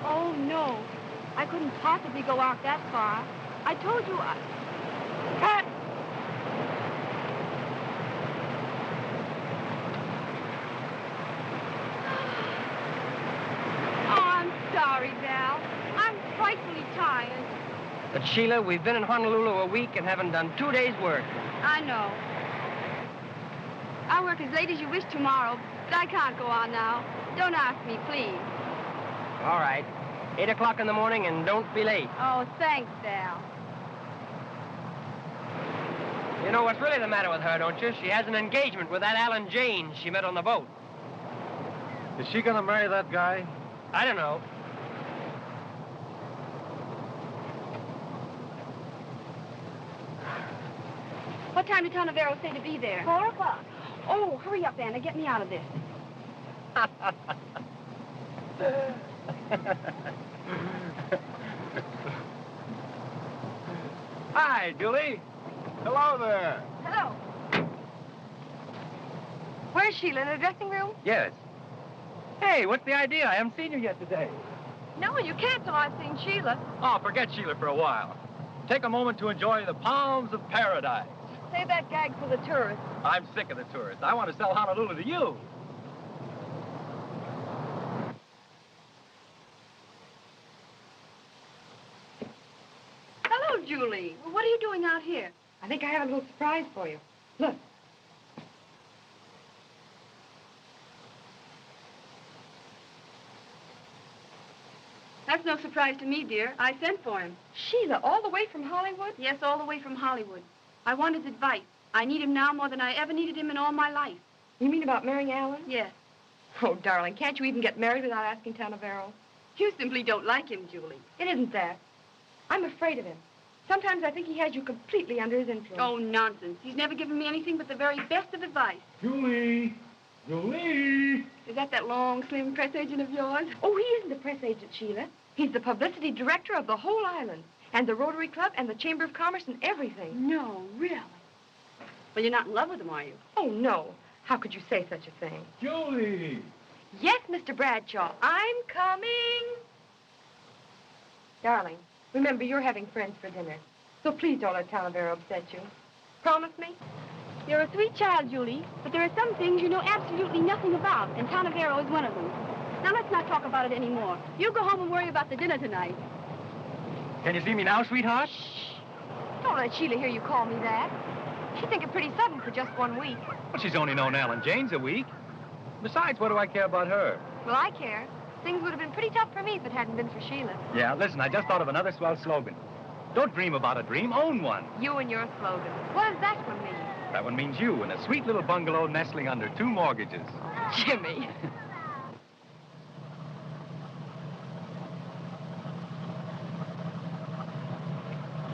Oh, no. I couldn't possibly go out that far. I told you I... Cut! Oh, I'm sorry, Val. I'm frightfully tired. But, Sheila, we've been in Honolulu a week and haven't done 2 days' work. I know. I'll work as late as you wish tomorrow, but I can't go on now. Don't ask me, please. All right. 8 o'clock in the morning, and don't be late. Oh, thanks, Val. You know what's really the matter with her, don't you? She has an engagement with that Alan Jaynes she met on the boat. Is she gonna marry that guy? I don't know. What time did Tarneverro say to be there? 4 o'clock. Oh, hurry up, Anna. Get me out of this. Hi, Julie. Hello there. Hello. Where's Sheila? In the dressing room? Yes. Hey, what's the idea? I haven't seen you yet today. No, you can't till I've seen Sheila. Oh, forget Sheila for a while. Take a moment to enjoy the palms of paradise. Save that gag for the tourists. I'm sick of the tourists. I want to sell Honolulu to you. Hello, Julie. Well, what are you doing out here? I think I have a little surprise for you. Look. That's no surprise to me, dear. I sent for him. Sheila, all the way from Hollywood? Yes, all the way from Hollywood. I want his advice. I need him now more than I ever needed him in all my life. You mean about marrying Alan? Yes. Oh, darling, can't you even get married without asking Tarneverro? You simply don't like him, Julie. It isn't that. I'm afraid of him. Sometimes I think he has you completely under his influence. Oh, nonsense. He's never given me anything but the very best of advice. Julie! Julie! Is that long, slim press agent of yours? Oh, he isn't the press agent, Sheila. He's the publicity director of the whole island, and the Rotary Club, and the Chamber of Commerce, and everything. No, really? Well, you're not in love with him, are you? Oh, no. How could you say such a thing? Julie! Yes, Mr. Bradshaw, I'm coming. Darling, remember, you're having friends for dinner, so please don't let Tarneverro upset you. Promise me? You're a sweet child, Julie, but there are some things you know absolutely nothing about, and Tarneverro is one of them. Now, let's not talk about it anymore. You go home and worry about the dinner tonight. Can you see me now, sweetheart? Shh. Don't let Sheila hear you call me that. She'd think it pretty sudden for just 1 week. Well, she's only known Alan Jaynes a week. Besides, what do I care about her? Well, I care. Things would have been pretty tough for me if it hadn't been for Sheila. Yeah, listen, I just thought of another swell slogan. Don't dream about a dream, own one. You and your slogan. What does that one mean? That one means you in a sweet little bungalow nestling under 2 mortgages. Jimmy.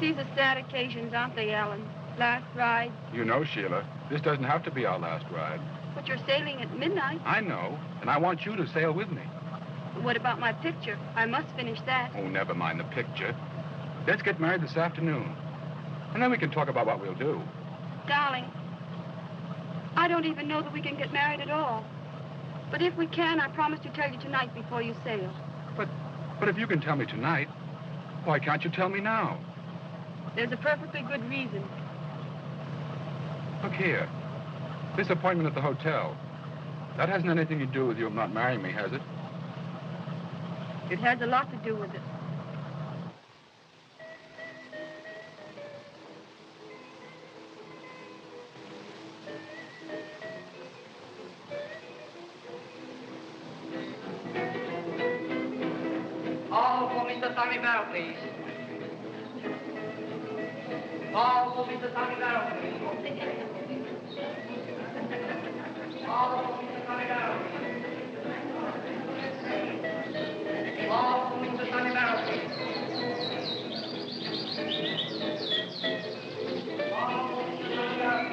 These are sad occasions, aren't they, Alan? Last ride. You know, Sheila, this doesn't have to be our last ride. But you're sailing at midnight. I know, and I want you to sail with me. But what about my picture? I must finish that. Oh, never mind the picture. Let's get married this afternoon, and then we can talk about what we'll do. Darling, I don't even know that we can get married at all. But if we can, I promise to tell you tonight before you sail. But if you can tell me tonight, why can't you tell me now? There's a perfectly good reason. Look here. This appointment at the hotel, that hasn't anything to do with you not marrying me, has it? It has a lot to do with it. All for Mr. Tarneverro, please. All for Mr. Tarneverro, please. All for Mr. Tarneverro. All for Mr. Tarneverro, please. All for Mr. Tarneverro.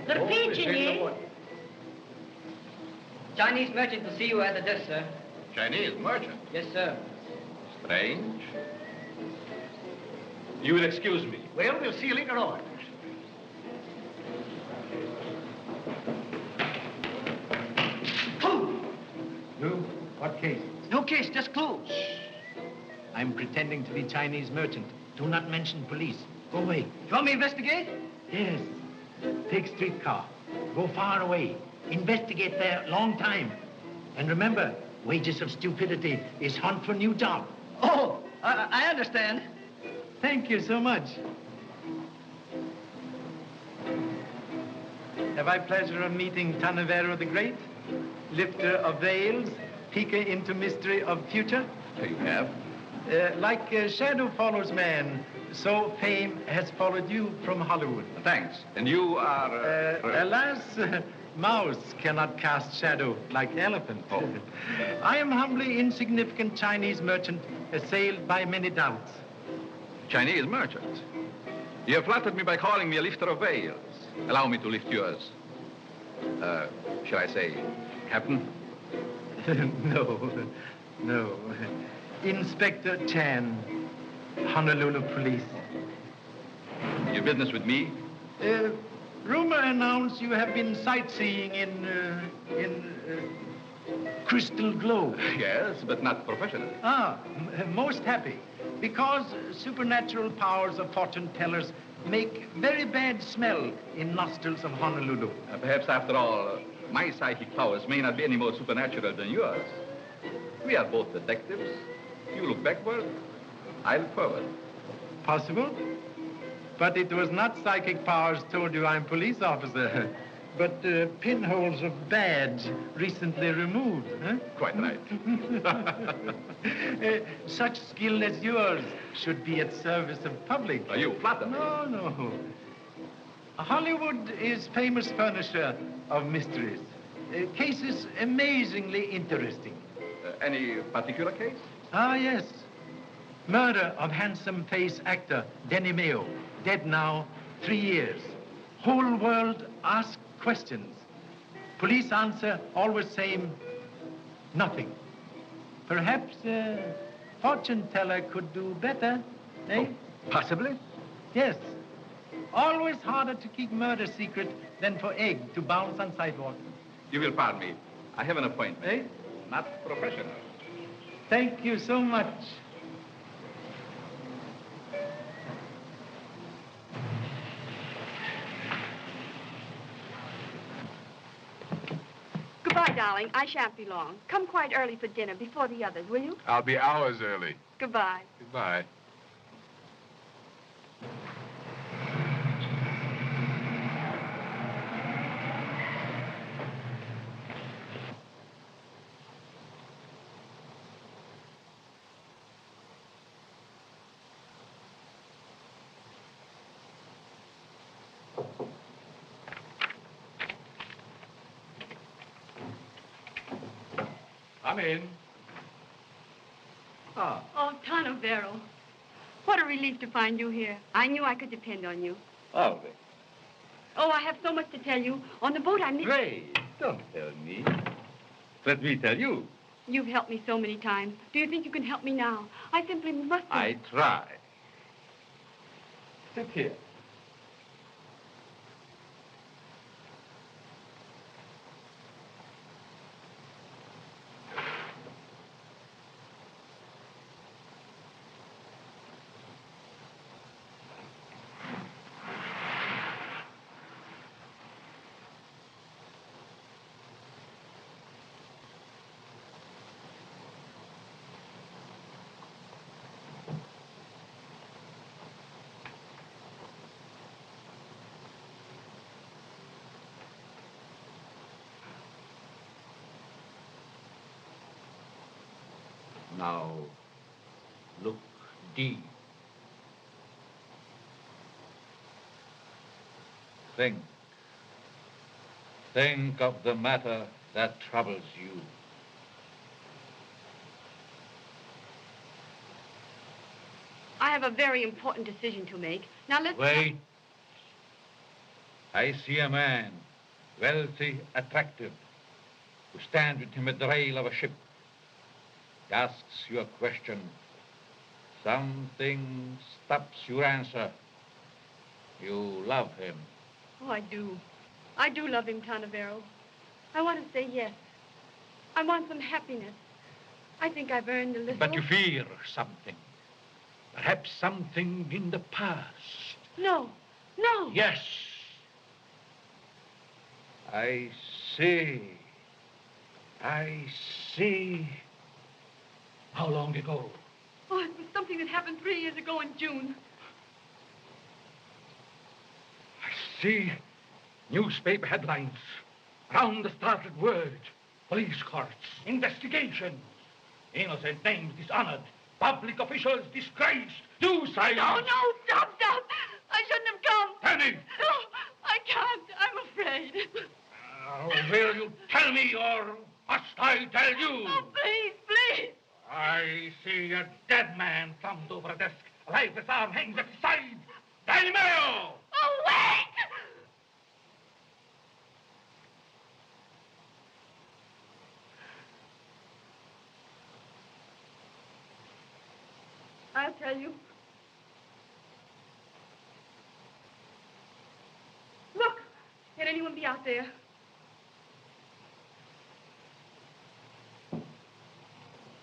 The pigeon, eh? Chinese merchant to see you at the desk, sir. Chinese merchant? Yes, sir. Strange. You will excuse me. Well, we'll see you later on. You? What No case, just clues. I'm pretending to be Chinese merchant. Do not mention police. Go away. You want me to investigate? Yes. Take streetcar. Go far away. Investigate there long time. And remember, wages of stupidity is hunt for new job. Oh, I understand. Thank you so much. Have I pleasure of meeting Tarneverro the Great, lifter of veils, peeker into mystery of future? You have. Like shadow follows man, so fame has followed you from Hollywood. Thanks. And you are... Alas, mouse cannot cast shadow like elephant. Oh. I am humbly insignificant Chinese merchant, assailed by many doubts. Chinese merchant. You have flattered me by calling me a lifter of veils. Allow me to lift yours. Shall I say, Captain? No. Inspector Chan, Honolulu Police. Your business with me? Rumor announced you have been sightseeing in Crystal Globe. Yes, but not professionally. Most happy. Because supernatural powers of fortune tellers make very bad smell in nostrils of Honolulu. Perhaps, after all, my psychic powers may not be any more supernatural than yours. We are both detectives. You look backward, I look forward. Possible. But it was not psychic powers told you I'm police officer, but pinholes of badge recently removed. Huh? Quite right. Such skill as yours should be at service of public. Are you flatter me? No. Hollywood is famous furnisher of mysteries. Cases amazingly interesting. Any particular case? Yes. Murder of handsome face actor Denny Mayo. Dead now 3 years. Whole world ask questions. Police answer always same, nothing. Perhaps fortune teller could do better, eh? Oh, possibly. Yes. Always harder to keep murder secret than for egg to bounce on sidewalk. You will pardon me. I have an appointment. Eh? Not professional. Thank you so much. Goodbye, darling. I shan't be long. Come quite early for dinner, before the others, will you? I'll be hours early. Goodbye. Goodbye. Come in. Oh, Tarneverro. What a relief to find you here. I knew I could depend on you. Always. Oh, I have so much to tell you. On the boat, I met... Pray, don't tell me. Let me tell you. You've helped me so many times. Do you think you can help me now? I simply must... I try. Sit here. Now, look deep. Think of the matter that troubles you. I have a very important decision to make. Now, let's... Wait. I see a man, wealthy, attractive, who stands with him at the rail of a ship. He asks you a question. Something stops your answer. You love him. Oh, I do. I do love him, Tarneverro. I want to say yes. I want some happiness. I think I've earned a little. But you fear something. Perhaps something in the past. No. No. Yes. I see. I see. How long ago? Oh, it was something that happened 3 years ago in June. I see newspaper headlines. Round the startled word. Police courts. Investigations. Innocent names dishonored. Public officials disgraced. Suicide. No, stop. I shouldn't have come. Penny! No, I can't. I'm afraid. Will you tell me or must I tell you? Oh, please. I see a dead man slumped over a desk. A lifeless arm hangs at his side. Tarneverro! Oh, wait! I'll tell you. Look! Can anyone be out there?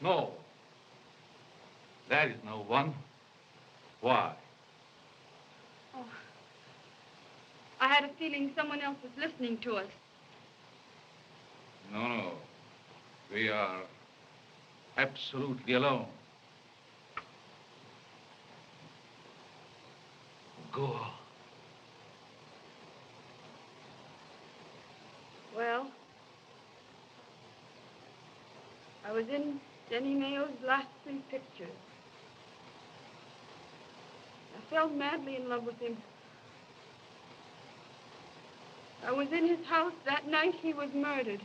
No. There is no one. Why? Oh. I had a feeling someone else was listening to us. No. We are absolutely alone. Go. Well, I was in Denny Mayo's last 3 pictures. I fell madly in love with him. I was in his house that night he was murdered.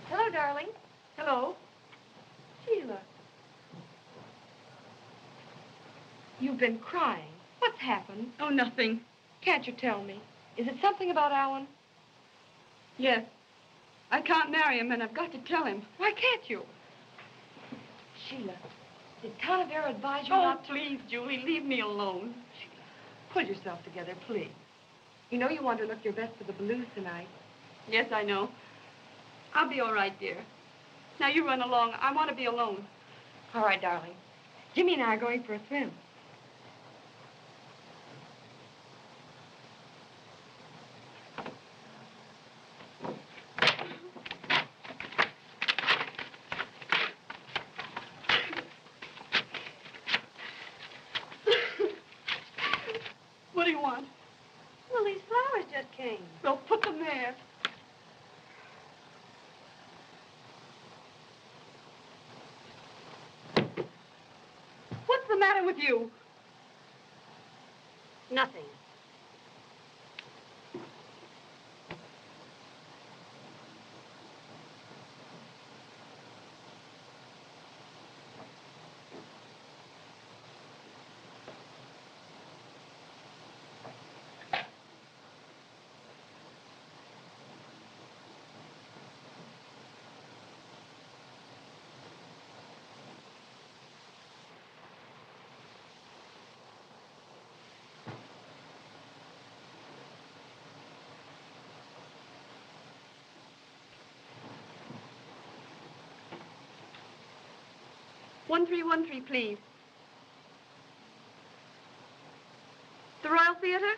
Hello, darling. Hello? Shelah. You've been crying. What's happened? Oh, nothing. Can't you tell me? Is it something about Alan? Yes. I can't marry him, and I've got to tell him. Why can't you? Shelah, did Tarneverro advise you Oh, not to... please, Julie, leave me alone. Shelah, pull yourself together, please. You know you want to look your best for the blues tonight. Yes, I know. I'll be all right, dear. Now, you run along. I want to be alone. All right, darling. Jimmy and I are going for a swim. What do you want? Well, these flowers just came. Well, put them there. What's the matter with you? Nothing. One 1313, please. The Royal Theater?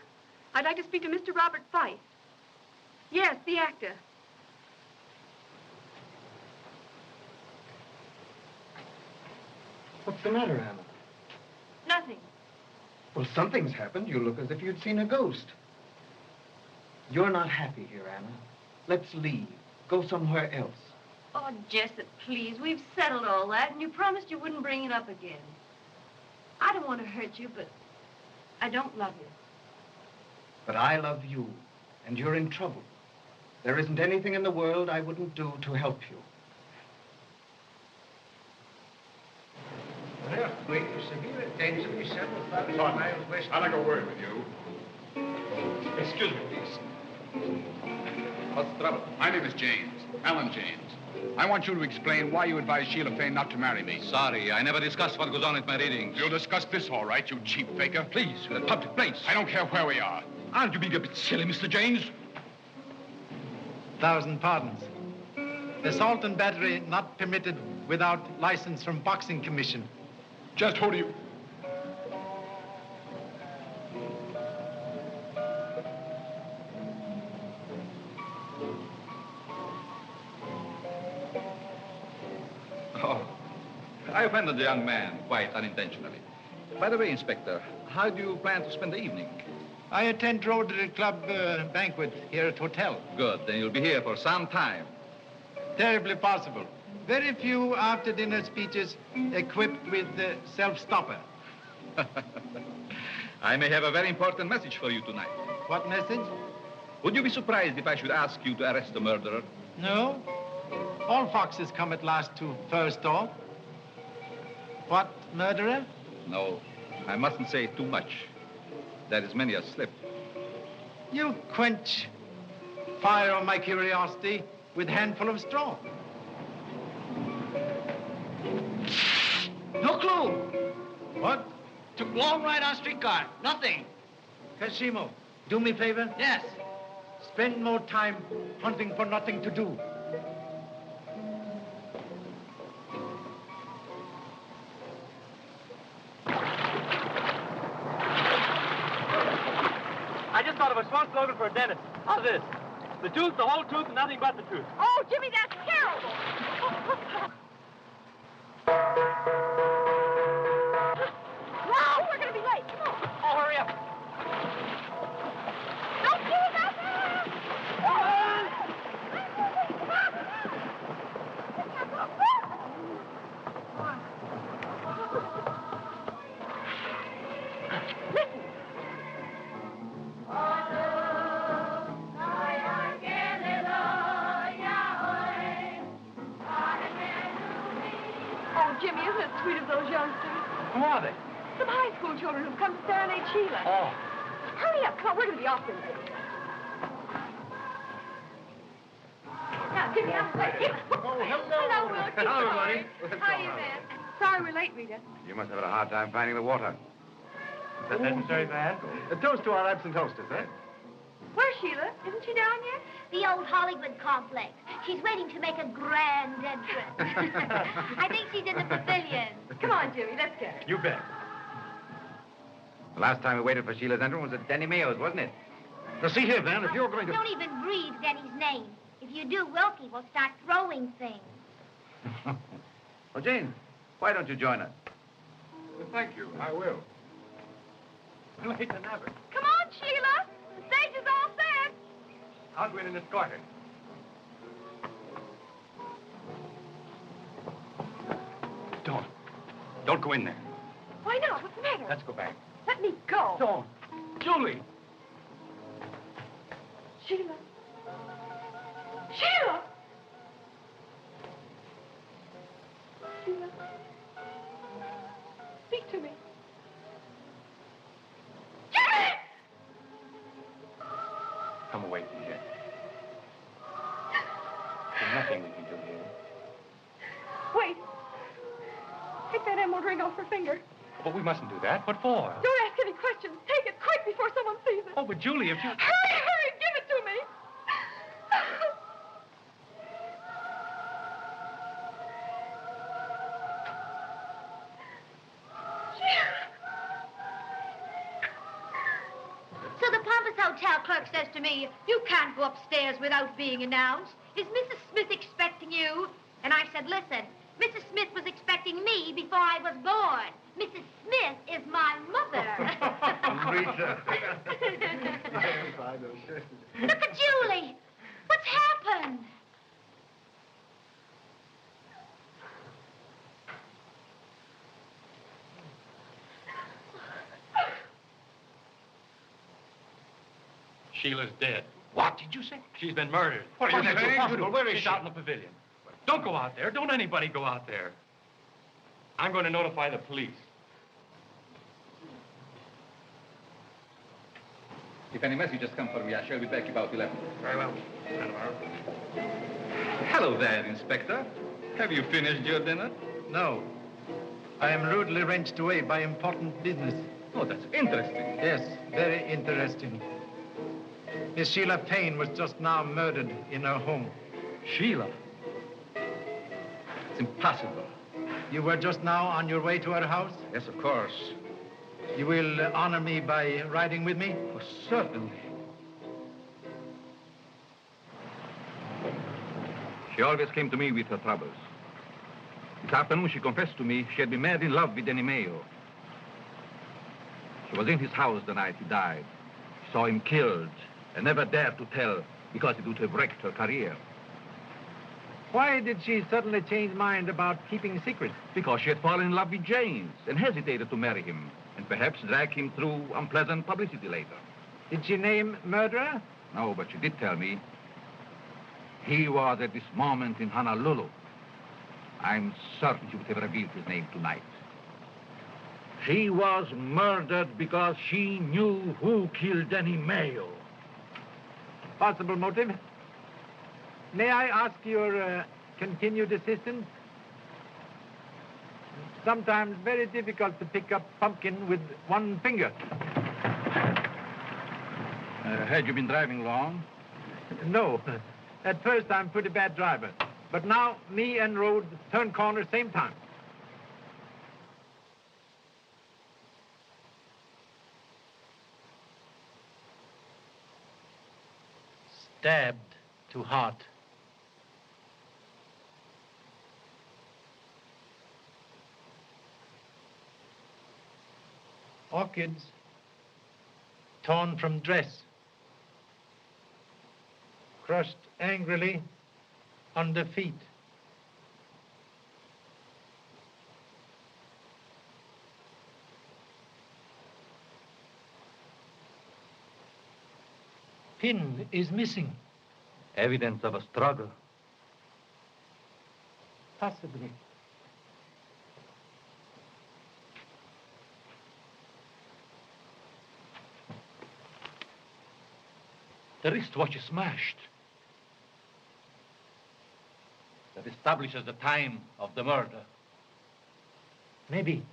I'd like to speak to Mr. Robert Fife. Yes, the actor. What's the matter, Anna? Nothing. Well, something's happened. You look as if you'd seen a ghost. You're not happy here, Anna. Let's leave. go somewhere else. Oh, Jessup, please. We've settled all that, and you promised you wouldn't bring it up again. I don't want to hurt you, but I don't love you. But I love you, and you're in trouble. There isn't anything in the world I wouldn't do to help you. Well, great severe intensity, several thousand miles west. I'd like a word with you. Excuse me, please. What's the trouble? My name is Jaynes, Alan Jaynes. I want you to explain why you advised Shelah Fayne not to marry me. Sorry, I never discuss what goes on at my readings. You'll discuss this, all right, you cheap faker. Please, we're a public place. I don't care where we are. Aren't you being a bit silly, Mr. Jaynes? 1,000 pardons. Assault and battery not permitted without license from Boxing Commission. Just who do you... Oh, I offended the young man quite unintentionally. By the way, Inspector, how do you plan to spend the evening? I attend Rotary Club banquet here at hotel. Good, then you'll be here for some time. Terribly possible. Very few after-dinner speeches equipped with self-stopper. I may have a very important message for you tonight. What message? Would you be surprised if I should ask you to arrest the murderer? No. All foxes come at last to first door. What, murderer? No, I mustn't say too much. There is many a slip. You quench fire of my curiosity with handful of straw. No clue. What? Took long ride on streetcar. Nothing. Kashimo, do me a favor. Yes. Spend more time hunting for nothing to do. I just thought of a smart slogan for a dentist. How's this? The truth, the whole truth, and nothing but the truth. Oh, Jimmy, that's terrible. No, we're going to be late. Come on. Oh, hurry up. Don't do that. Listen. Oh, Jimmy, isn't it sweet of those youngsters? Who are they? Some high school children who've come to serenade Shelah. Oh. Hurry up. Come on, we're going to be off in a minute. Now, Jimmy, I'm late. Oh, hello. Hello, Will. Hello, everybody. How are you, man? Sorry we're late, Rita. You must have had a hard time finding the water. Is that necessary, Van? A toast to our absent hostess, eh? Where's Shelah? Isn't she down yet? The old Hollywood complex. She's waiting to make a grand entrance. I think she's in the pavilion. Come on, Jimmy, let's go. You bet. The last time we waited for Sheila's entrance was at Denny Mayo's, wasn't it? Now, see here, Van, if you're going to... Don't even breathe Denny's name. If you do, Wilkie will start throwing things. Well, Jane, why don't you join us? Well, thank you. I will. Too late to have it. Come on, Shelah. The stage is all set. I'll go in and escort her. Don't go in there. Why not? What's the matter? Let's go back. Let me go. Don't. Julie. Shelah. Shelah! Shelah. Speak to me. Jimmy! Come away from here. There's nothing we can do here. Wait. Take that emerald ring off her finger. But we mustn't do that. What for? Don't ask any questions. Take it quick before someone sees it. Oh, but Julie, if you... Hurry, give it to me. So the pompous hotel clerk says to me, you can't go upstairs without being announced. Is Mrs. Smith expecting you? And I said, listen, Mrs. Smith was expecting me before I was born. Mrs. Smith is my mother. Rita. Look at Julie. What's happened? Sheila's dead. What did you say? She's been murdered. What are you saying? Impossible. Where is She's she? out in the pavilion. Don't go out there. Don't anybody go out there. I'm going to notify the police. If any messages come for me, I shall be back about 11. Very well. Hello there, Inspector. Have you finished your dinner? No. I am rudely wrenched away by important business. Oh, that's interesting. Yes, very interesting. Miss Shelah Fayne was just now murdered in her home. Sheila? It's impossible. You were just now on your way to her house? Yes, of course. You will honor me by riding with me? Oh, certainly. She always came to me with her troubles. This afternoon, she confessed to me she had been mad in love with Danimeo. She was in his house the night he died. She saw him killed and never dared to tell because it would have wrecked her career. Why did she suddenly change mind about keeping secret? Because she had fallen in love with Jaynes and hesitated to marry him and perhaps drag him through unpleasant publicity later. Did she name murderer? No, but she did tell me he was at this moment in Honolulu. I'm certain she would have revealed his name tonight. She was murdered because she knew who killed Danimeo. Possible motive? May I ask your continued assistance? Sometimes very difficult to pick up pumpkin with one finger. Had you been driving long? No. At first, I'm a pretty bad driver. But now, me and road turn corner same time. Stabbed to heart. Orchids torn from dress. Crushed angrily under feet. Pin is missing. Evidence of a struggle. Possibly. The wristwatch is smashed. That establishes the time of the murder. Maybe.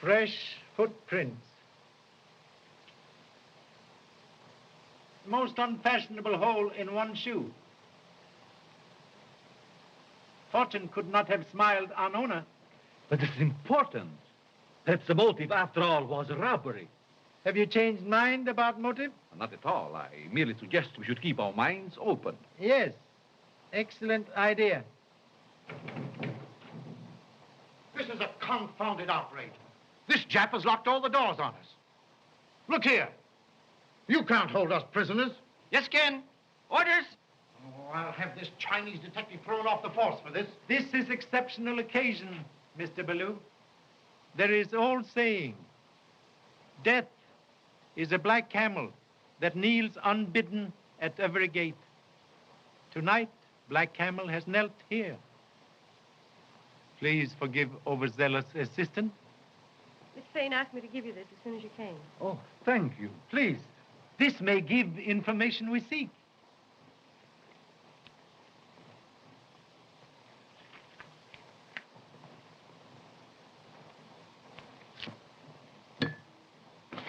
Fresh footprints. Most unfashionable hole in one shoe. Fortune could not have smiled on owner. But this is important. Perhaps the motive, after all, was robbery. Have you changed mind about motive? Not at all. I merely suggest we should keep our minds open. Yes. Excellent idea. This is a confounded outrage. This Jap has locked all the doors on us. Look here. You can't hold us prisoners. Yes, Ken. Orders. Oh, I'll have this Chinese detective thrown off the force for this. This is exceptional occasion, Mr. Ballou. There is old saying, death is a black camel that kneels unbidden at every gate. Tonight, Black Camel has knelt here. Please forgive overzealous assistant. Miss Fayne asked me to give you this as soon as you came. Oh, thank you. Please, this may give information we seek.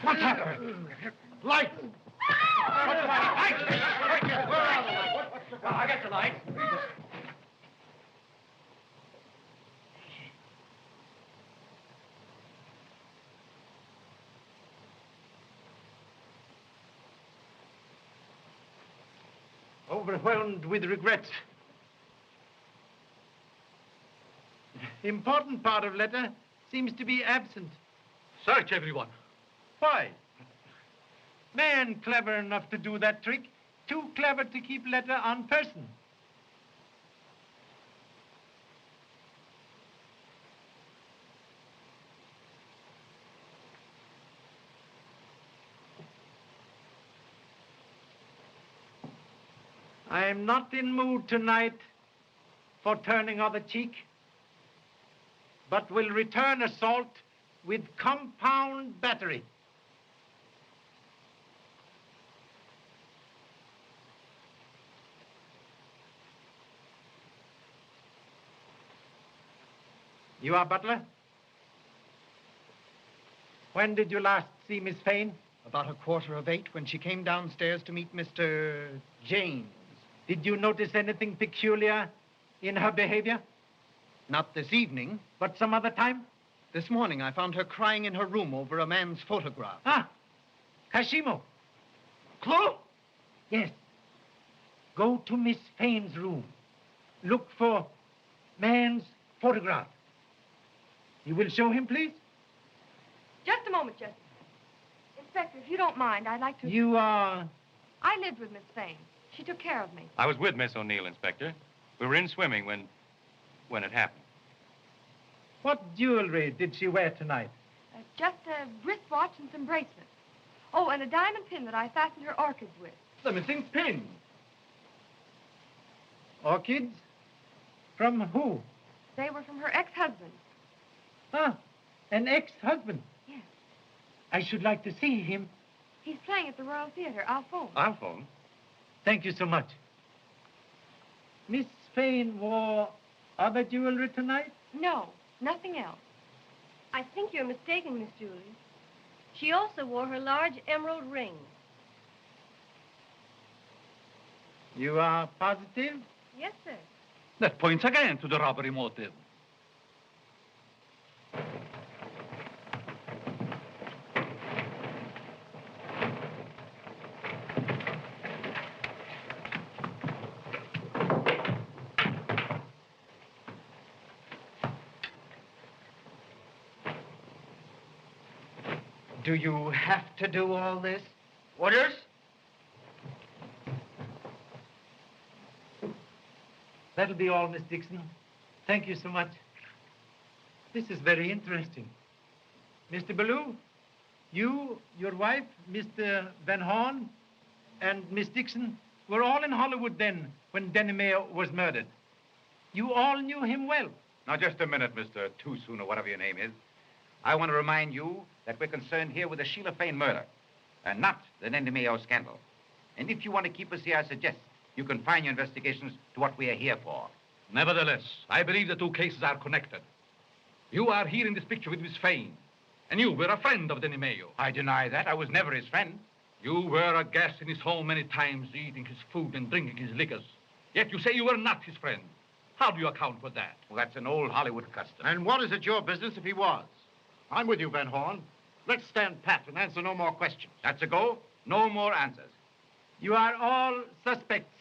What's happening? Light! I got the light. overwhelmed with regret. Important part of letter seems to be absent. Search everyone. Why? Man clever enough to do that trick, too clever to keep letter on person. I am not in mood tonight for turning other cheek, but will return assault with compound battery. You are butler? When did you last see Miss Fayne? About 8:15 when she came downstairs to meet Mr. Jaynes. Did you notice anything peculiar in her behavior? Not this evening. But some other time? This morning I found her crying in her room over a man's photograph. Ah, Kashimo. Clue? Yes. Go to Miss Fayne's room. Look for man's photograph. You will show him, please? Just a moment, Jesse. Inspector, if you don't mind, I'd like to... You are... I lived with Miss Fayne. She took care of me. I was with Miss O'Neill, Inspector. We were in swimming when it happened. What jewelry did she wear tonight? Just a wristwatch and some bracelets. Oh, and a diamond pin that I fastened her orchids with. The missing pin. Orchids? From who? They were from her ex-husband. Ah, an ex-husband. Yes. I should like to see him. He's playing at the Royal Theater. I'll phone. I'll phone. Thank you so much. Miss Fayne wore other jewelry tonight? No, nothing else. I think you're mistaken, Miss Julie. She also wore her large emerald ring. You are positive? Yes, sir. That points again to the robbery motive. Do you have to do all this? Orders? That'll be all, Miss Dixon. Thank you so much. This is very interesting. Mr. Ballou, you, your wife, Mr. Van Horn, and Miss Dixon were all in Hollywood then when Denny Mayo was murdered. You all knew him well. Now, just a minute, Mr. Too Soon, or whatever your name is. I want to remind you that we're concerned here with the Shelah Fayne murder, and not the Denny Mayo scandal. And if you want to keep us here, I suggest you confine your investigations to what we are here for. Nevertheless, I believe the two cases are connected. You are here in this picture with Miss Fayne, and you were a friend of Denny Mayo. I deny that. I was never his friend. You were a guest in his home many times, eating his food and drinking his liquors. Yet you say you were not his friend. How do you account for that? Well, that's an old Hollywood custom. And what is it your business if he was? I'm with you, Van Horn. Let's stand pat and answer no more questions. That's a go. No more answers. You are all suspects.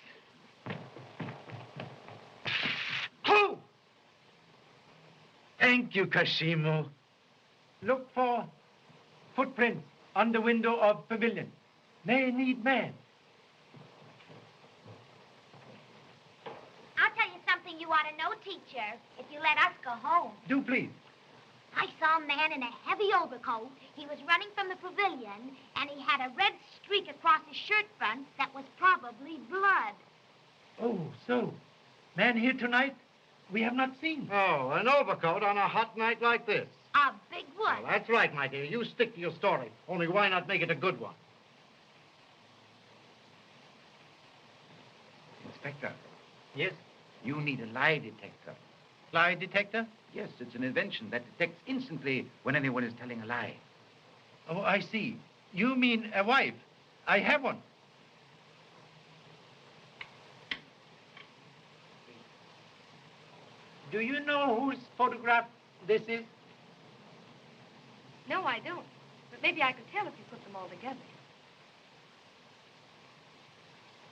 Clue! Thank you, Kashimo. Look for footprints on the window of pavilion. May need man. I'll tell you something you ought to know, teacher, if you let us go home. Do please. I saw a man in a heavy overcoat. He was running from the pavilion, and he had a red streak across his shirt front that was probably blood. Oh, so. Man here tonight we have not seen. Oh, an overcoat on a hot night like this. A big one. Well, that's right, my dear. You stick to your story. Only why not make it a good one? Inspector, Yes? you need a lie detector. Lie detector? Yes, it's an invention that detects instantly when anyone is telling a lie. Oh, I see. You mean a wife. I have one. Do you know whose photograph this is? No, I don't. But maybe I could tell if you put them all together.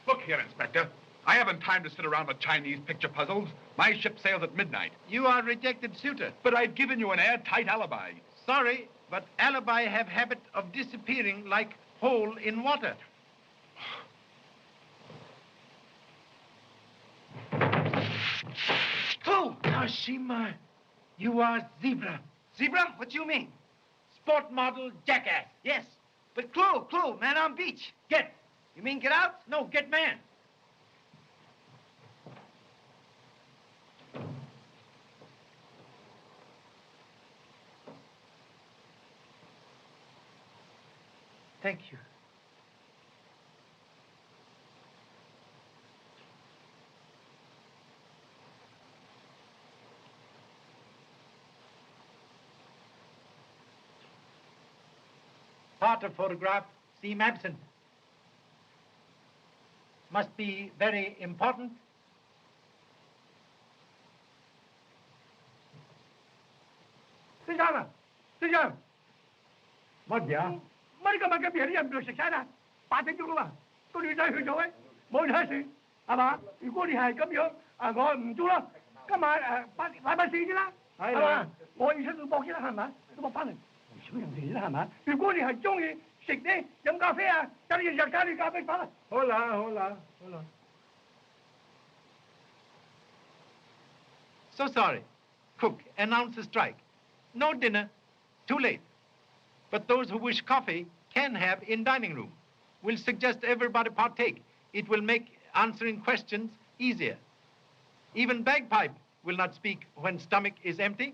Look here, Inspector. I haven't time to sit around with Chinese picture puzzles. My ship sails at midnight. You are rejected suitor. But I've given you an airtight alibi. Sorry, but alibi have habit of disappearing like hole in water. Clue! Kashima, you are zebra. Zebra? What do you mean? Sport model jackass. Yes. But clue, man on beach. Get. You mean get out? No, get man. Thank you. Part of photograph seem absent. Must be very important. Sit down. Sit down. Mất dạ. Mấy cái mà cái biển em được sạch sẽ nè. Bà thấy chung là có đi ra hư rồi ấy. Mỗi hai sự. À bà,如果你係咁樣，啊我唔做啦。今晚拜拜四啫啦。係嘛？我要出去搏啫啦，係咪？都搏翻嚟。少人哋啦，係咪？如果你係中意食啲飲咖啡啊，等你日加啲咖啡粉啊。好啦，好啦，好啦。So sorry. Cook, announce a strike. No dinner. Too late. But those who wish coffee can have in dining room. We'll suggest everybody partake. It will make answering questions easier. Even bagpipe will not speak when stomach is empty.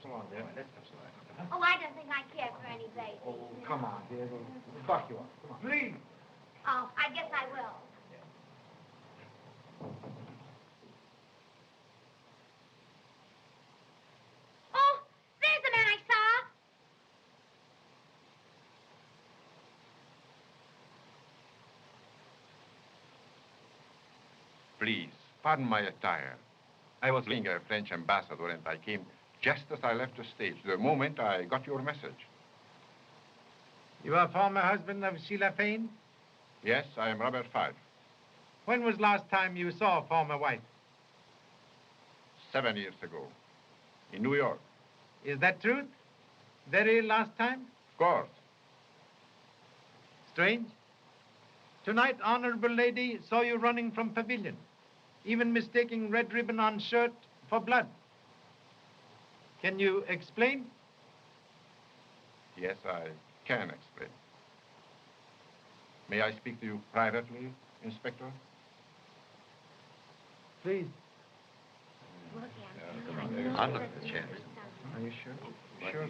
Oh, I don't think I care for any baby. Oh, come on, dear. We'll buck you up. Come on. Please. Oh, I guess I will. Oh, there's the man I saw. Please, pardon my attire. I was being a French ambassador and I came just as I left the stage, the moment I got your message. You are former husband of Shelah Fayne? Yes, I am Robert Five. When was last time you saw a former wife? 7 years ago, in New York. Is that truth? Very last time? Of course. Strange. Tonight, honorable lady saw you running from pavilion, even mistaking red ribbon on shirt for blood. Can you explain? Yes, I can explain. May I speak to you privately, Inspector? Please. I'll look at the chair. Are you sure? Sure.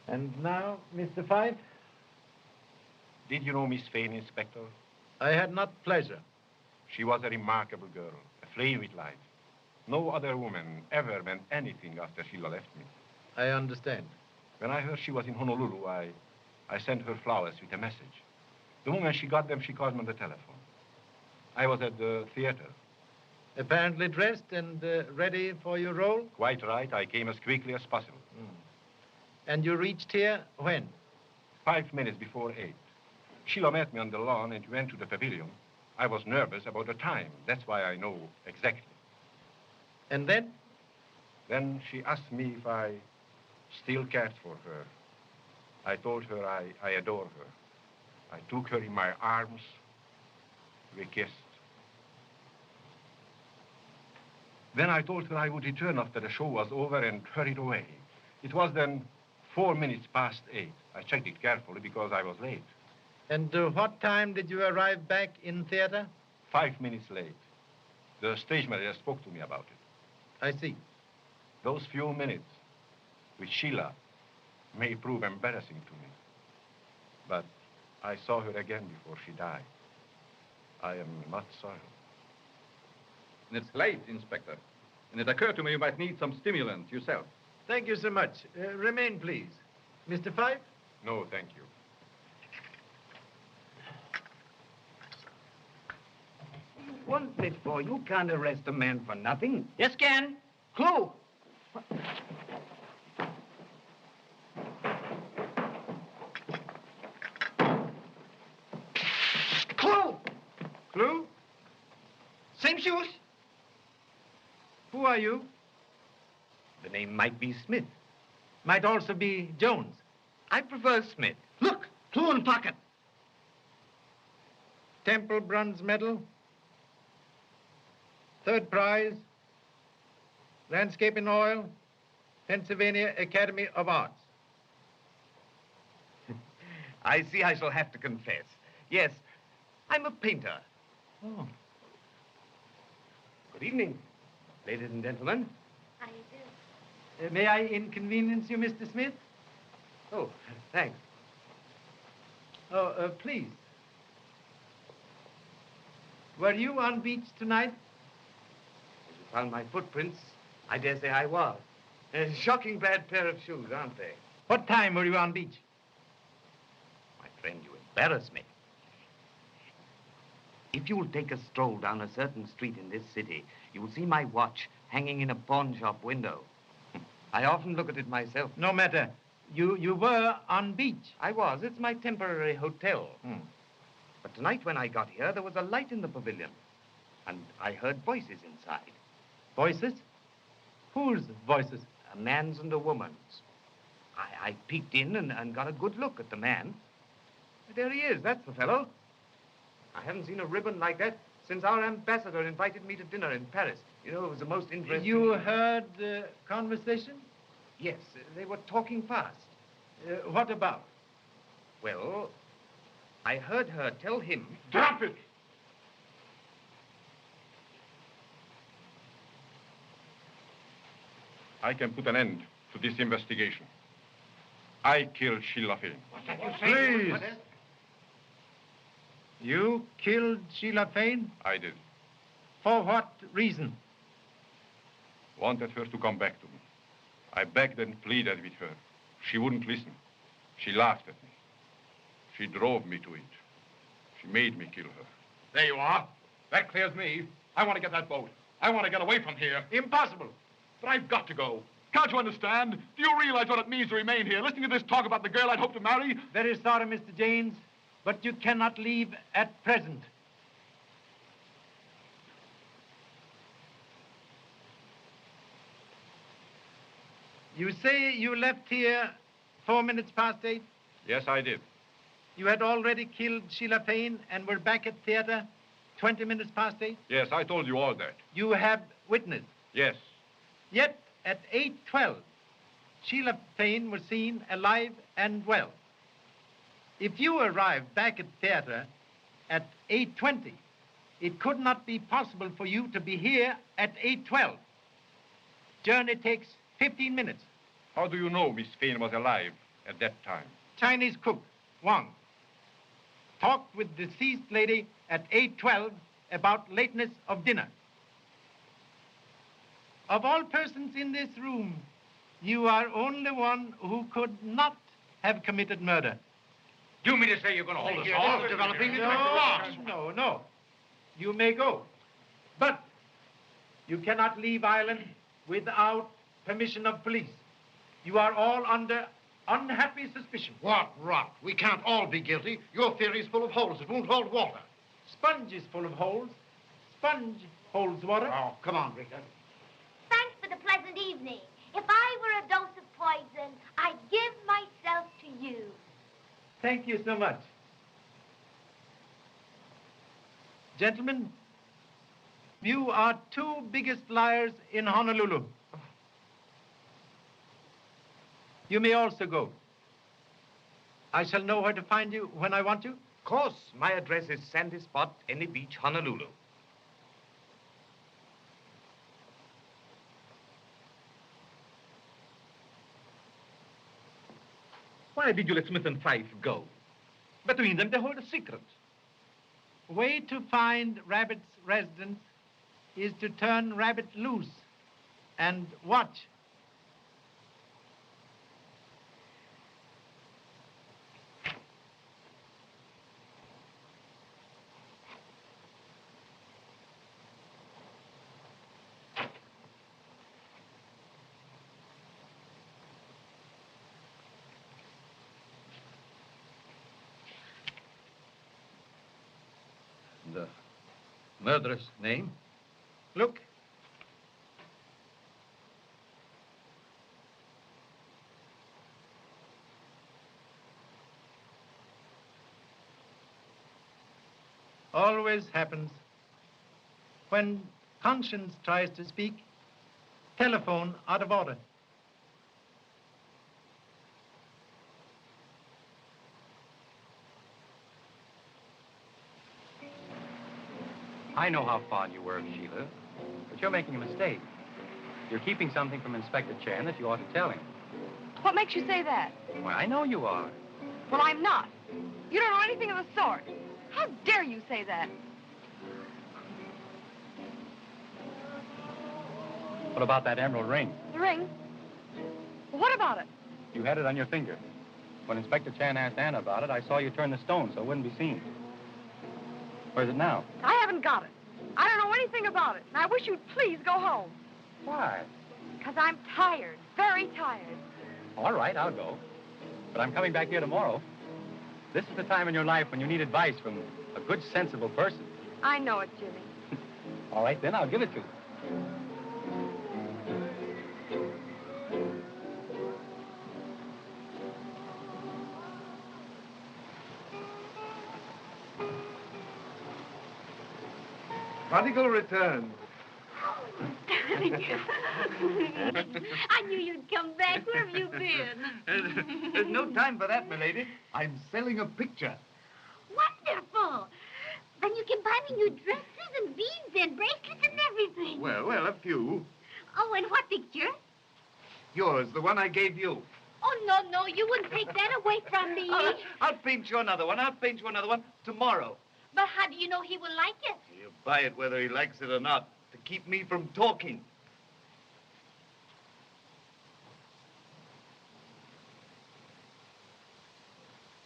And now, Mr. Five? Did you know Miss Fayne, Inspector? I had not pleasure. She was a remarkable girl, aflame with life. No other woman ever meant anything after Shelah left me. I understand. When I heard she was in Honolulu, I sent her flowers with a message. The moment she got them, she called me on the telephone. I was at the theater. Apparently dressed and ready for your role? Quite right. I came as quickly as possible. And you reached here when? 5 minutes before 8. Shelah met me on the lawn and we went to the pavilion. I was nervous about the time. That's why I know exactly. And then? Then she asked me if I still cared for her. I told her I adore her. I took her in my arms. We kissed. Then I told her I would return after the show was over and hurried away. It was then 4 minutes past 8. I checked it carefully because I was late. And what time did you arrive back in theater? 5 minutes late. The stage manager spoke to me about it. I see. Those few minutes with Shelah may prove embarrassing to me. But I saw her again before she died. I am not sorry. It's late, Inspector. And it occurred to me you might need some stimulant yourself. Thank you so much. Remain, please. Mr. Five? No, thank you. One bit for you can't arrest a man for nothing. Yes, can. Clue. shoes. Who are you? The name might be Smith. Might also be Jones. I prefer Smith. Look, clue in pocket. Temple bronze medal. Third prize. Landscape in oil. Pennsylvania Academy of Arts. I see I shall have to confess. Yes, I'm a painter. Oh. Good evening, ladies and gentlemen. How do you do? May I inconvenience you, Mr. Smith? Oh, thanks. Oh, please. Were you on beach tonight? As you found my footprints, I dare say I was. A shocking bad pair of shoes, aren't they? What time were you on beach? My friend, you embarrass me. If you will take a stroll down a certain street in this city, you will see my watch hanging in a pawn shop window. I often look at it myself. No matter. You were on beach. I was. It's my temporary hotel. But tonight when I got here, there was a light in the pavilion. And I heard voices inside. Voices? Whose voices? A man's and a woman's. I peeked in and got a good look at the man. There he is. That's the fellow. I haven't seen a ribbon like that since our ambassador invited me to dinner in Paris. You know, it was the most interesting... You heard conversation? Yes, they were talking fast. What about? Well, I heard her tell him... Drop it! I can put an end to this investigation. I killed Shelah Fayne. What's that you say? Please. You killed Shelah Fayne? I did. For what reason? Wanted her to come back to me. I begged and pleaded with her. She wouldn't listen. She laughed at me. She drove me to it. She made me kill her. There you are. That clears me. I want to get that boat. I want to get away from here. Impossible. But I've got to go. Can't you understand? Do you realize what it means to remain here, listening to this talk about the girl I'd hoped to marry? Very sorry, Mr. Jaynes, but you cannot leave at present. You say you left here 4 minutes past 8? Yes, I did. You had already killed Shelah Fayne and were back at theater 20 minutes past 8? Yes, I told you all that. You have witnessed. Yes. Yet at 8:12, Shelah Fayne was seen alive and well. If you arrived back at theater at 8:20, it could not be possible for you to be here at 8:12. Journey takes 15 minutes. How do you know Miss Fayne was alive at that time? Chinese cook, Wang, talked with deceased lady at 8:12 about lateness of dinner. Of all persons in this room, you are only one who could not have committed murder. You mean to say you're going to hold us off? This is developing into a farce. No. You may go. But you cannot leave Ireland without permission of police. You are all under unhappy suspicion. What rot. We can't all be guilty. Your theory's full of holes. It won't hold water. Sponge is full of holes. Sponge holds water. Oh, come on, Rita. Thanks for the pleasant evening. If I were a dose of poison, I'd give myself to you. Thank you so much. Gentlemen, you are two biggest liars in Honolulu. You may also go. I shall know where to find you when I want you. Of course, my address is Sandy Spot, Any Beach, Honolulu. Why did you let Smith and Fife go? Between them, they hold a secret. Way to find Rabbit's residence is to turn Rabbit loose and watch. The murderer's name? Look. Always happens. When conscience tries to speak, telephone out of order. I know how fond you were of Shelah, but you're making a mistake. You're keeping something from Inspector Chan that you ought to tell him. What makes you say that? Well, I know you are. Well, I'm not. You don't know anything of the sort. How dare you say that? What about that emerald ring? The ring? Well, what about it? You had it on your finger. When Inspector Chan asked Anna about it, I saw you turn the stone so it wouldn't be seen. Where's it now? I haven't got it. I don't know anything about it, and I wish you'd please go home. Why? Because I'm tired, very tired. All right, I'll go. But I'm coming back here tomorrow. This is the time in your life when you need advice from a good, sensible person. I know it, Jimmy. All right, then, I'll give it to you. Prodigal return. I knew you'd come back. Where have you been? There's no time for that, milady. I'm selling a picture. Wonderful. Then you can buy me new dresses and beads and bracelets and everything. Well, a few. Oh, and what picture? Yours, the one I gave you. Oh, no, you wouldn't take that away from me. I'll paint you another one. Tomorrow. But how do you know he will like it? He'll buy it whether he likes it or not, to keep me from talking.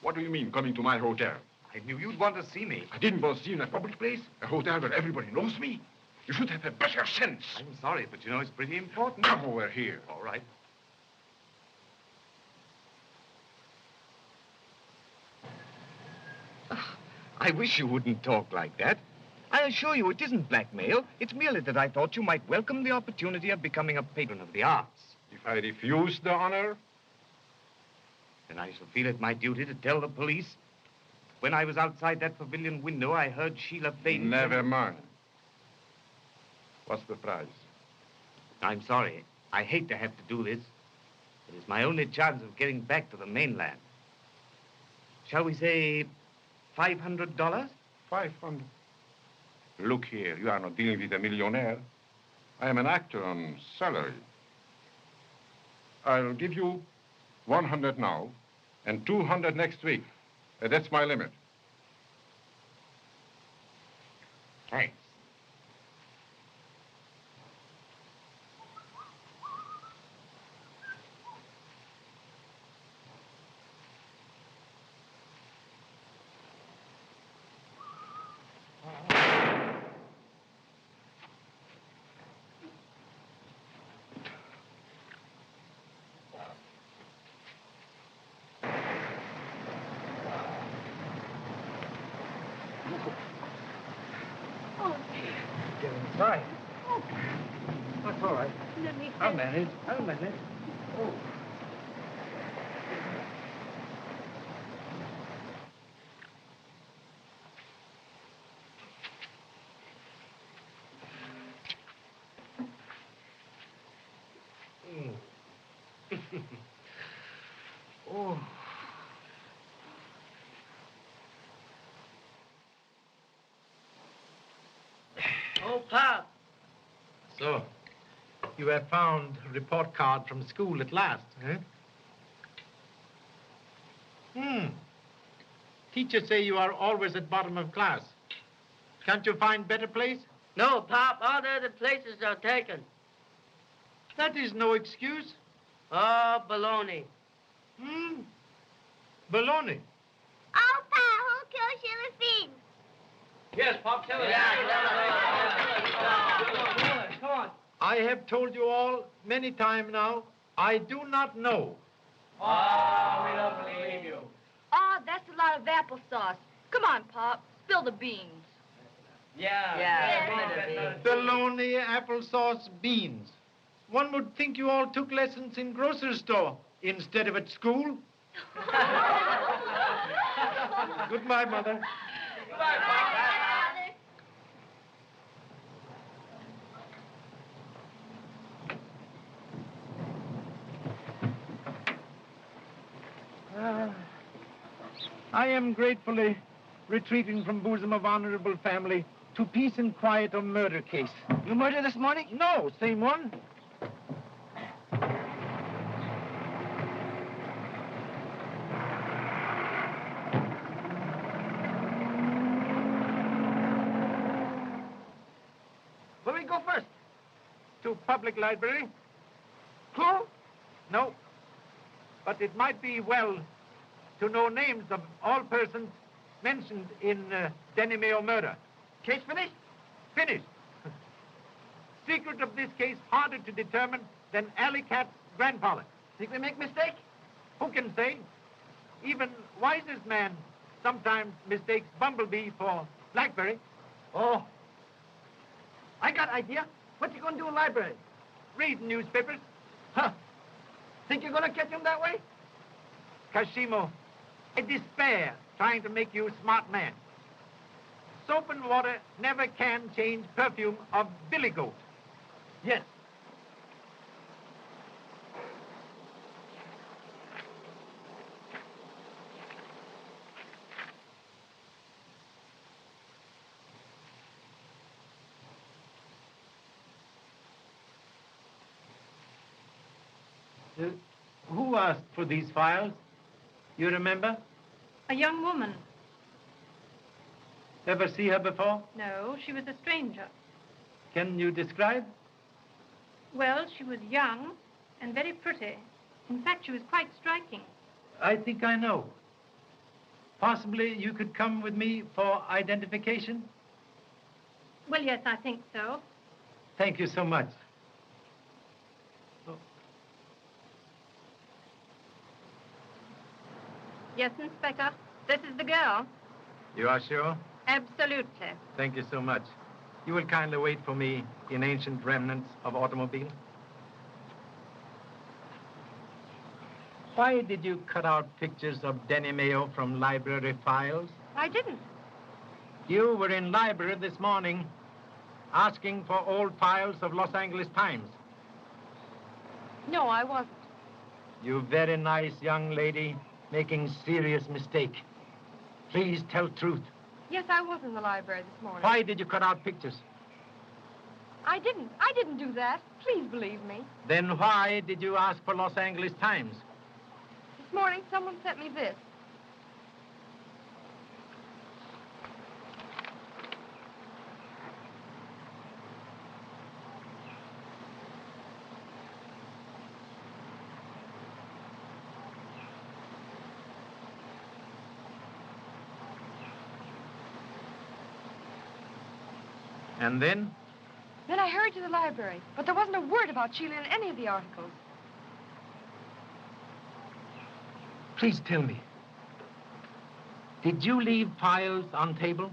What do you mean, coming to my hotel? I knew you'd want to see me. I didn't want to see you in a public place. A hotel where everybody knows me. You should have a better sense. I'm sorry, but you know it's pretty important. Come over here. All right. I wish you wouldn't talk like that. I assure you it isn't blackmail. It's merely that I thought you might welcome the opportunity of becoming a patron of the arts. If I refuse the honor? Then I shall feel it my duty to tell the police. When I was outside that pavilion window, I heard Shelah Fayne... Never mind. What's the price? I'm sorry. I hate to have to do this. It is my only chance of getting back to the mainland. Shall we say $500? 500. Look here, you are not dealing with a millionaire. I am an actor on salary. I'll give you 100 now and 200 next week. That's my limit. Thanks. Right. That's all right. Let me I'll manage. Oh. Oh. Oh, Pop. So, you have found a report card from school at last, eh? Teachers say you are always at bottom of class. Can't you find better place? No, Pop. All the other places are taken. That is no excuse. Oh, baloney. Baloney. Oh, Pa, who killed Shelah Fayne? Yes, Pop, tell us. Come on. I have told you all many times now, I do not know. Oh, we don't believe you. Oh, that's a lot of applesauce. Come on, Pop. Spill the beans. Bologna applesauce beans. One would think you all took lessons in grocery store instead of at school. Goodbye, Mother. I am gratefully retreating from bosom of honorable family to peace and quiet of murder case. You murdered this morning? No, same one. Where we go first? To public library? Clue? No. But it might be well to know names of all persons mentioned in Denny Mayo murder. Case finished? Finished. Secret of this case harder to determine than Alley Cat's grandfather. Think we make mistake? Who can say? Even wisest man sometimes mistakes bumblebee for blackberry. Oh. I got idea. What you gonna do in library? Read newspapers. Huh. Think you're gonna catch him that way? Kashimo, I despair trying to make you a smart man. Soap and water never can change perfume of billy goat. Yes. Who asked for these files? You remember? A young woman. Ever see her before? No, she was a stranger. Can you describe? Well, she was young and very pretty. In fact, she was quite striking. I think I know. Possibly you could come with me for identification? Well, yes, I think so. Thank you so much. Yes, Inspector. This is the girl. You are sure? Absolutely. Thank you so much. You will kindly wait for me in ancient remnants of automobile. Why did you cut out pictures of Denny Mayo from library files? I didn't. You were in library this morning asking for old files of Los Angeles Times. No, I wasn't. You very nice young lady making serious mistake. Please tell truth. Yes, I was in the library this morning. Why did you cut out pictures? I didn't. I didn't do that. Please believe me. Then why did you ask for Los Angeles Times? This morning, someone sent me this. And then? Then I hurried to the library, but there wasn't a word about Shelah in any of the articles. Please tell me. Did you leave files on table?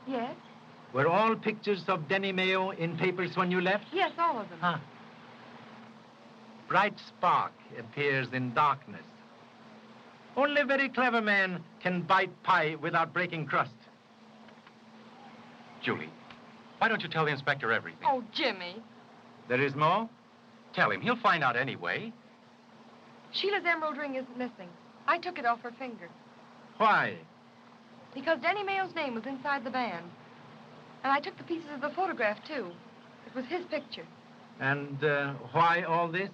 Yes? Were all pictures of Denny Mayo in papers when you left? Yes, all of them. Huh. Bright spark appears in darkness. Only a very clever man can bite pie without breaking crust. Julie, why don't you tell the inspector everything? Oh, Jimmy. There is more? Tell him. He'll find out anyway. Sheila's emerald ring isn't missing. I took it off her finger. Why? Because Denny Mayo's name was inside the band. And I took the pieces of the photograph, too. It was his picture. And why all this?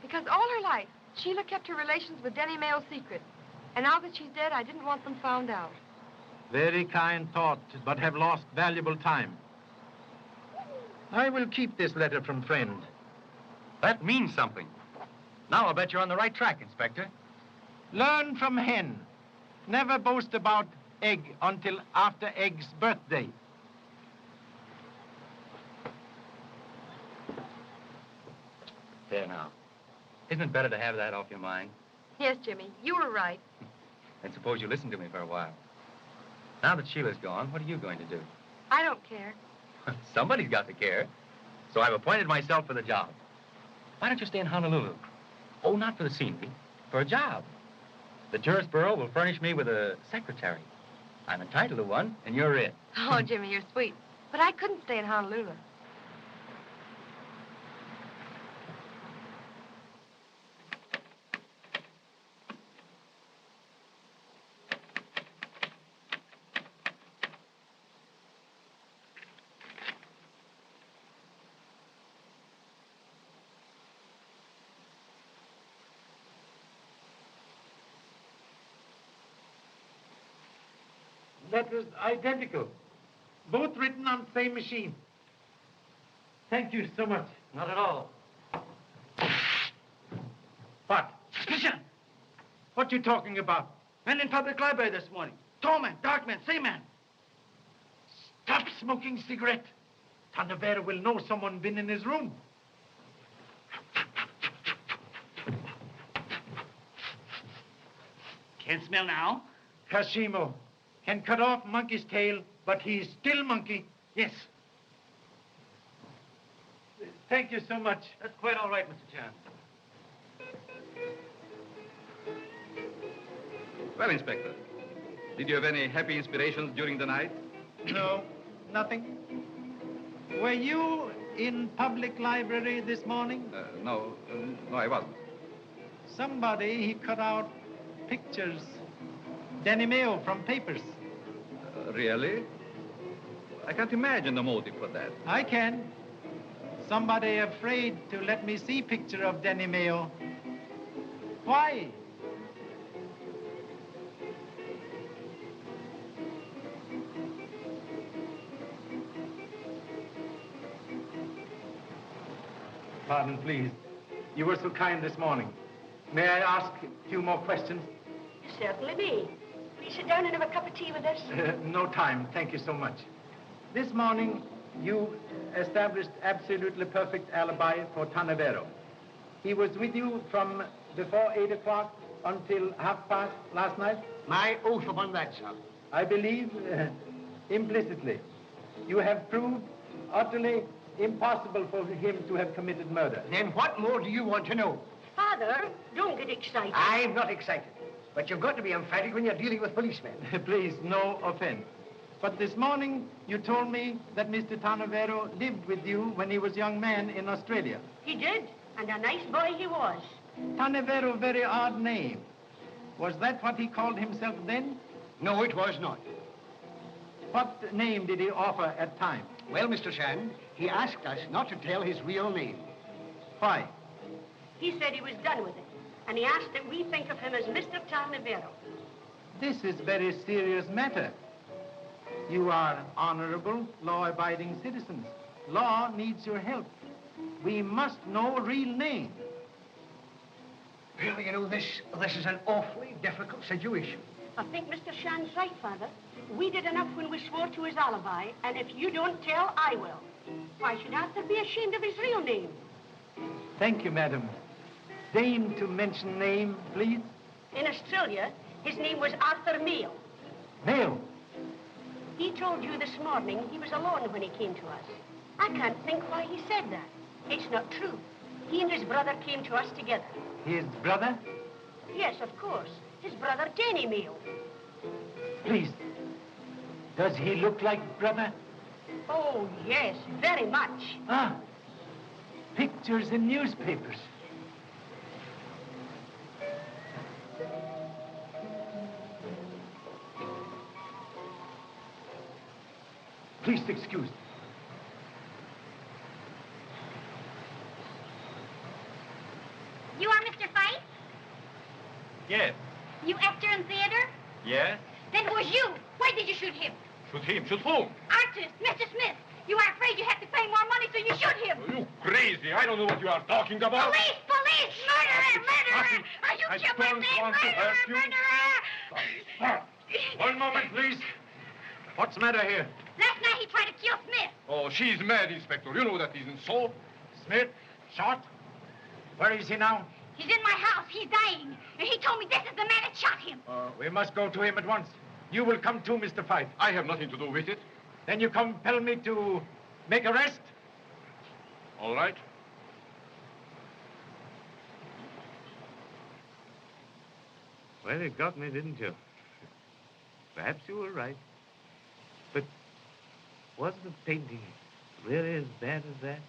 Because all her life, Shelah kept her relations with Denny Mayo secret. And now that she's dead, I didn't want them found out. Very kind thought, but have lost valuable time. I will keep this letter from friend. That means something. Now I'll bet you're on the right track, Inspector. Learn from hen. Never boast about egg until after egg's birthday. There now. Isn't it better to have that off your mind? Yes, Jimmy, you were right. And suppose you listen to me for a while. Now that Sheila's gone, what are you going to do? I don't care. Somebody's got to care. So I've appointed myself for the job. Why don't you stay in Honolulu? Oh, not for the scenery, for a job. The tourist bureau will furnish me with a secretary. I'm entitled to one, and you're it. Oh, Jimmy, you're sweet. But I couldn't stay in Honolulu. Letters identical. Both written on the same machine. Thank you so much. Not at all. What? What you talking about? Men in public library this morning. Tall man, dark man, same man. Stop smoking cigarette. Tarneverro will know someone been in his room. Can't smell now. Kashimo can cut off monkey's tail, but he's still monkey. Yes. Thank you so much. That's quite all right, Mr. Chan. Well, Inspector, did you have any happy inspirations during the night? No, nothing. Were you in public library this morning? No, I wasn't. Somebody, he cut out pictures, Denimeo from papers. Really? I can't imagine the motive for that. I can. Somebody afraid to let me see picture of Denimeo. Why? Pardon, please. You were so kind this morning. May I ask a few more questions? You certainly may. Will you sit down and have a cup of tea with us? No time. Thank you so much. This morning, you established absolutely perfect alibi for Tarneverro. He was with you from before 8 o'clock until 5:30 last night? My oath upon that, sir. I believe implicitly. You have proved utterly impossible for him to have committed murder. Then what more do you want to know? Father, don't get excited. I'm not excited. But you've got to be emphatic when you're dealing with policemen. Please, no offense. But this morning, you told me that Mr. Tarneverro lived with you when he was a young man in Australia. He did, and a nice boy he was. Tarneverro, very odd name. Was that what he called himself then? No, it was not. What name did he offer at time? Well, Mr. Chan, he asked us not to tell his real name. Why? He said he was done with it, and he asked that we think of him as Mr. Tarneverro. This is very serious matter. You are honorable, law-abiding citizens. Law needs your help. We must know a real name. Well, you know, this is an awfully difficult situation. I think Mr. Shan's right, Father. We did enough when we swore to his alibi, and if you don't tell, I will. Why should Arthur be ashamed of his real name? Thank you, madam. Deign to mention name, please. In Australia, his name was Arthur Mayo. Mayo? He told you this morning he was alone when he came to us. I can't think why he said that. It's not true. He and his brother came to us together. His brother? Yes, of course. His brother, Danny Mayo. Please. Does he look like brother? Oh, yes, very much. Ah, pictures in newspapers. Please excuse me. You are Mr. Fife? Yes. You actor in theater? Yes? Then who was you? Why did you shoot him? Shoot him? Shoot whom? Artist, Mr. Smith. You are afraid you have to pay more money, so you shoot him. Are you crazy? I don't know what you are talking about. Police! Police! Murderer! Murderer! Are you I Gilbert? don't want to hurt you. Murderer! One moment, please. What's the matter here? Last night he tried to kill Smith. Oh, she's mad, Inspector. You know that isn't so. Smith, shot. Where is he now? He's in my house. He's dying. And he told me this is the man that shot him. We must go to him at once. You will come too, Mr. Fife. I have nothing to do with it. Then you compel me to make arrest? All right. Well, you got me, didn't you? Perhaps you were right. But was the painting really as bad as that?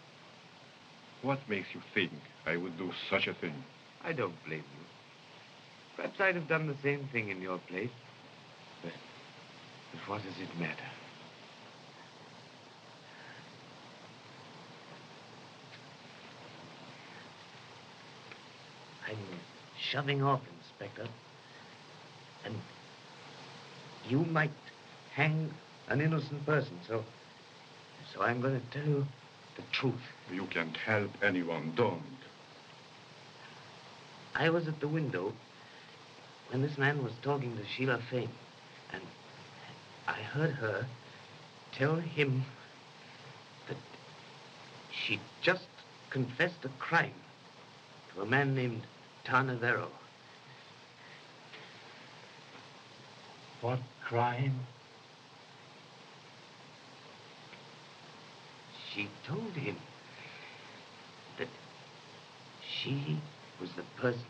What makes you think I would do such a thing? I don't blame you. Perhaps I'd have done the same thing in your place. But what does it matter? I'm shoving off, Inspector. And you might hang an innocent person, so I'm going to tell you the truth. You can't help anyone, don't. I was at the window when this man was talking to Shelah Fayne, and I heard her tell him that she just confessed a crime to a man named Tarneverro. What crime? She told him that she was the person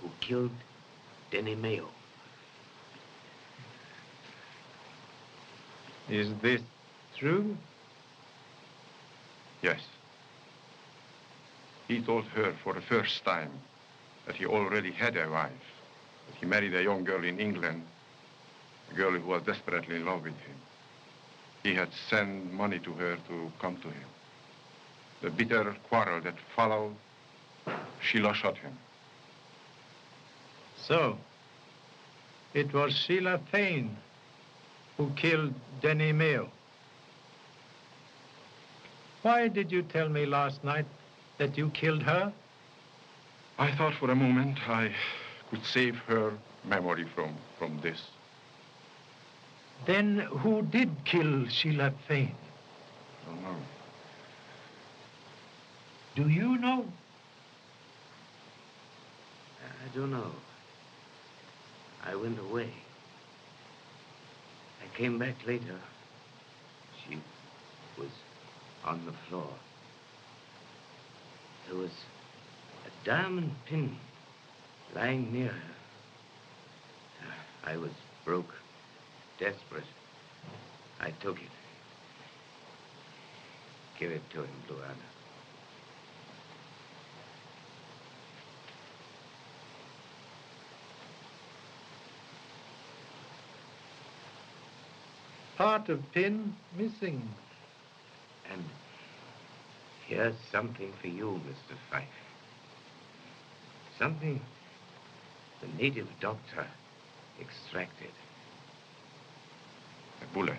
who killed Denny Mayo. Is this true? Yes. He told her for the first time that he already had a wife. That he married a young girl in England, a girl who was desperately in love with him. He had sent money to her to come to him. The bitter quarrel that followed, Shelah shot him. So, it was Shelah Fayne who killed Denny Mayo. Why did you tell me last night that you killed her? I thought for a moment I could save her memory from this. Then who did kill Shelah Fayne? I don't know. Do you know? I don't know. I went away. I came back later. She was on the floor. There was a diamond pin lying near her. I was broke, desperate. I took it. Give it to him, Luana. Part of pin missing. And here's something for you, Mr. Fife. Something the native doctor extracted. A bullet.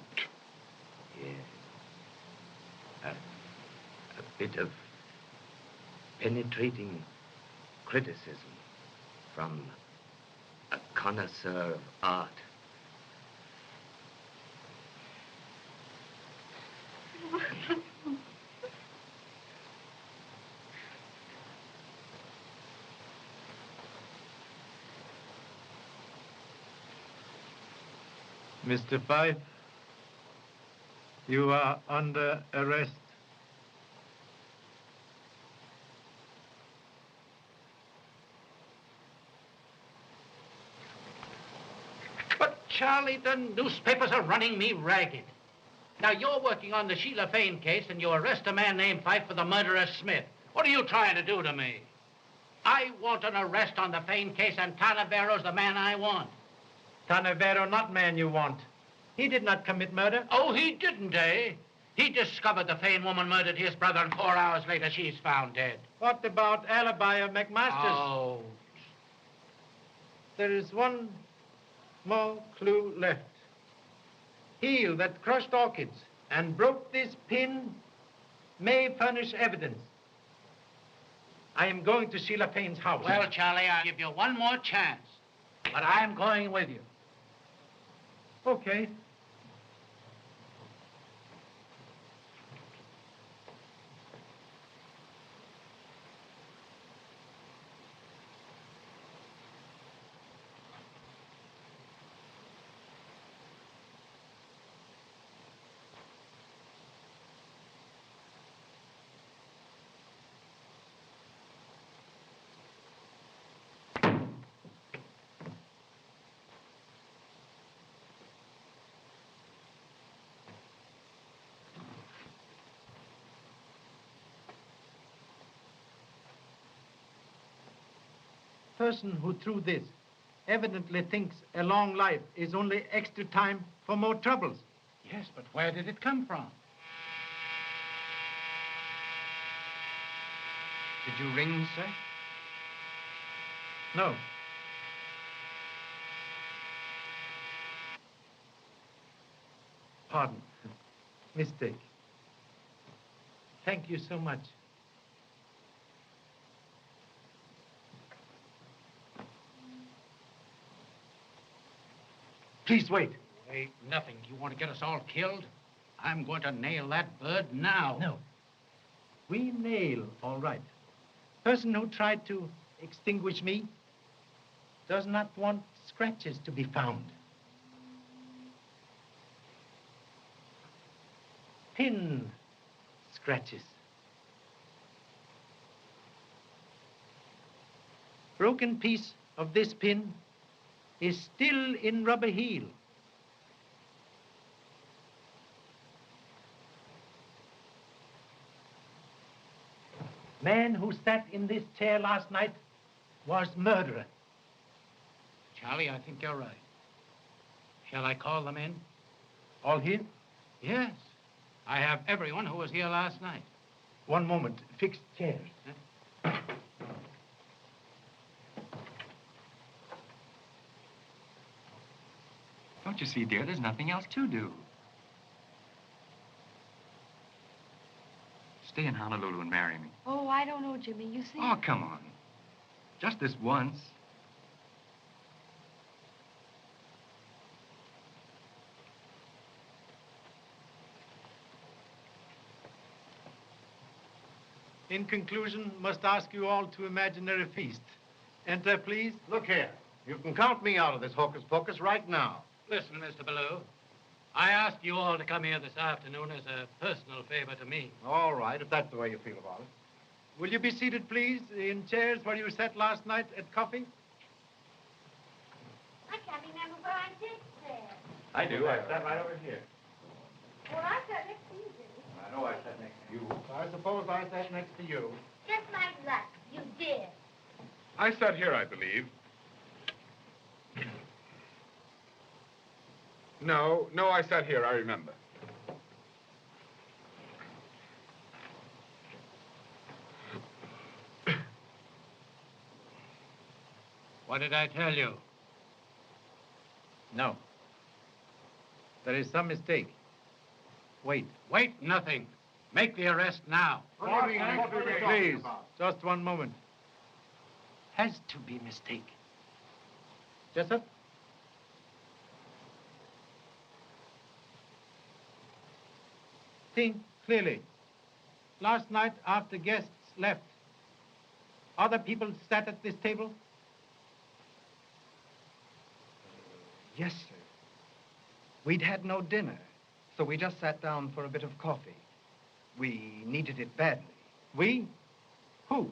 Yes. A bit of penetrating criticism from a connoisseur of art. Mr. Fife, you are under arrest. But, Charlie, the newspapers are running me ragged. Now, you're working on the Shelah Fayne case, and you arrest a man named Fife for the murder of Smith. What are you trying to do to me? I want an arrest on the Fayne case, and Tarneverro's the man I want. Tarneverro, not man you want. He did not commit murder. Oh, he didn't, eh? He discovered the Fayne woman murdered his brother, and 4 hours later, she's found dead. What about alibi of McMaster's? Oh. There is one more clue left. Heel that crushed orchids and broke this pin may furnish evidence. I am going to Shelah Fayne's house. Well, Charlie, I'll give you one more chance. But I'm going with you. Okay. person who threw this evidently thinks a long life is only extra time for more troubles. Yes, but where did it come from? Did you ring, sir? No. Pardon. Mistake. Thank you so much. Please wait. Wait, nothing. You want to get us all killed? I'm going to nail that bird now. No. We nail, all right. Person who tried to extinguish me does not want scratches to be found. Pin scratches. Broken piece of this pin is still in rubber heel. Man who sat in this chair last night was murderer. Charlie, I think you're right. Shall I call them in? All here? Yes. I have everyone who was here last night. One moment. Fixed chairs. Huh? Don't you see, dear, there's nothing else to do. Stay in Honolulu and marry me. Oh, I don't know, Jimmy. You see... Oh, come on. Just this once. In conclusion, must ask you all to imaginary feast. Enter, please. Look here. You can count me out of this hocus pocus right now. Listen, Mr. Ballou. I asked you all to come here this afternoon as a personal favor to me. All right, if that's the way you feel about it. Will you be seated, please, in chairs where you sat last night at coffee? I can't remember where I did there. I do. I sat right over here. Well, I sat next to you, Jimmy. I know I sat next to you. I suppose I sat next to you. Just like luck, you did. I sat here, I believe. No, I sat here, I remember. What did I tell you? No. There is some mistake. Wait. Wait, nothing. Make the arrest now. Please, just one moment. Has to be mistake. Jessup? Think clearly. Last night, after guests left, other people sat at this table? Yes, sir. We'd had no dinner, so we just sat down for a bit of coffee. We needed it badly. We? Who?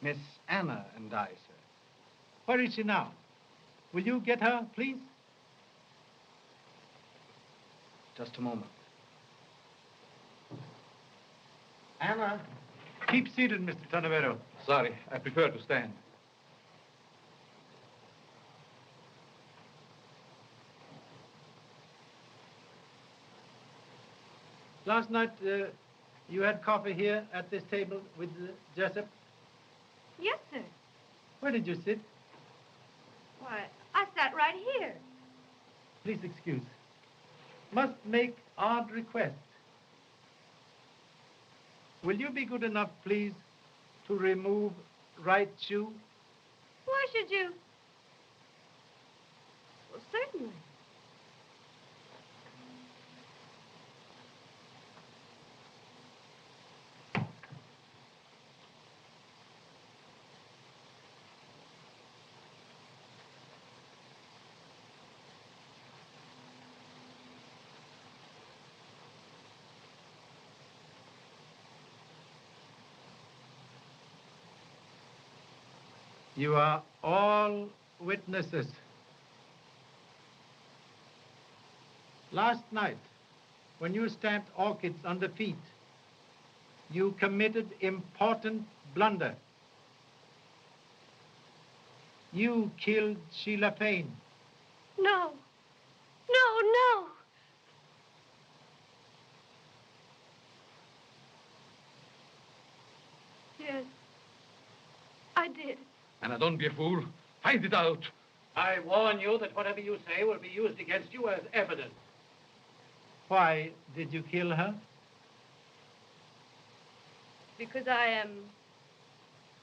Miss Anna and I, sir. Where is she now? Will you get her, please? Just a moment. Anna. Keep seated, Mr. Tarneverro. Sorry, I prefer to stand. Last night, you had coffee here at this table with Jessup? Yes, sir. Where did you sit? Why, I sat right here. Please excuse. Must make odd request. Will you be good enough, please, to remove right shoe? Why should you? Well, certainly. You are all witnesses. Last night, when you stamped orchids on the feet, you committed important blunder. you killed Shelah Fayne? No. No. Yes, I did. Anna, don't be a fool. Find it out. I warn you that whatever you say will be used against you as evidence. Why did you kill her? Because I am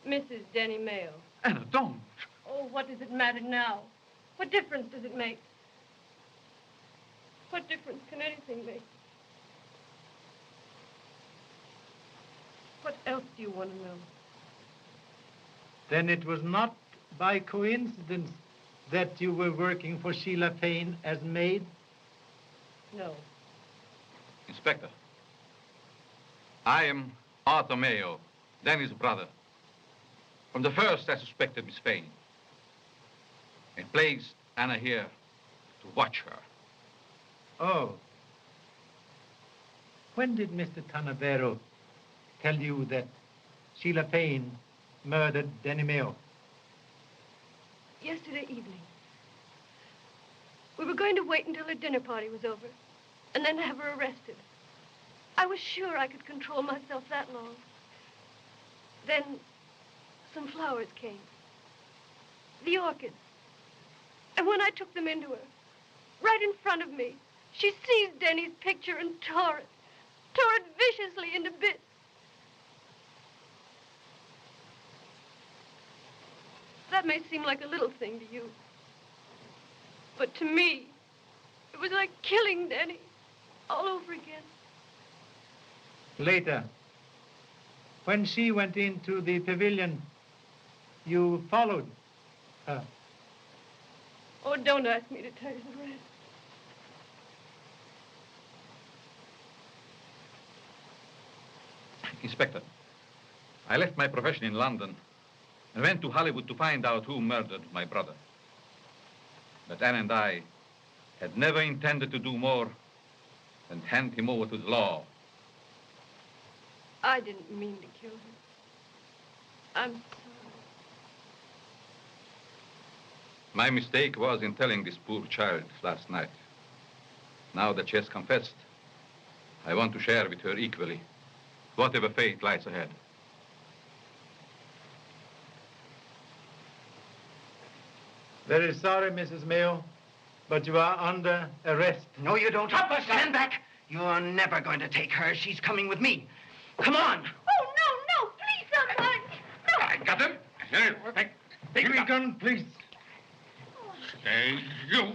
Mrs. Denny Mayo. Anna, don't. Oh, what does it matter now? What difference does it make? What difference can anything make? What else do you want to know? Then it was not by coincidence that you were working for Shelah Fayne as maid? No. Inspector, I am Arthur Mayo, Danny's brother. From the first, I suspected Miss Fayne. I placed Anna here to watch her. Oh. When did Mr. Tarneverro tell you that Shelah Fayne murdered Denny Mayo? Yesterday evening. We were going to wait until her dinner party was over and then have her arrested. I was sure I could control myself that long. Then some flowers came. The orchids. And when I took them into her, right in front of me, she seized Denny's picture and tore it viciously into bits. That may seem like a little thing to you. But to me, it was like killing Denny all over again. Later, when she went into the pavilion, you followed her. Oh, don't ask me to tell you the rest. Inspector, I left my profession in London and went to Hollywood to find out who murdered my brother. But Anne and I had never intended to do more than hand him over to the law. I didn't mean to kill her. I'm sorry. My mistake was in telling this poor child last night. Now that she has confessed, I want to share with her equally whatever fate lies ahead. Very sorry, Mrs. Mayo, but you are under arrest. No, you don't. Stand back. You're never going to take her. She's coming with me. Come on. Oh, no, please, somebody. No. I got him. Here, Take your gun, please. Stay, you.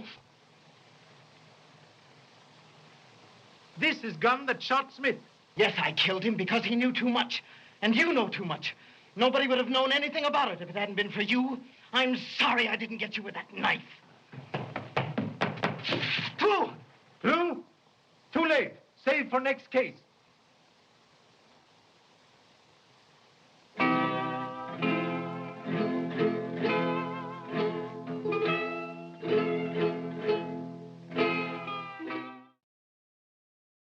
This is gun that shot Smith. Yes, I killed him because he knew too much. And you know too much. Nobody would have known anything about it if it hadn't been for you. I'm sorry I didn't get you with that knife. Too late. Save for next case.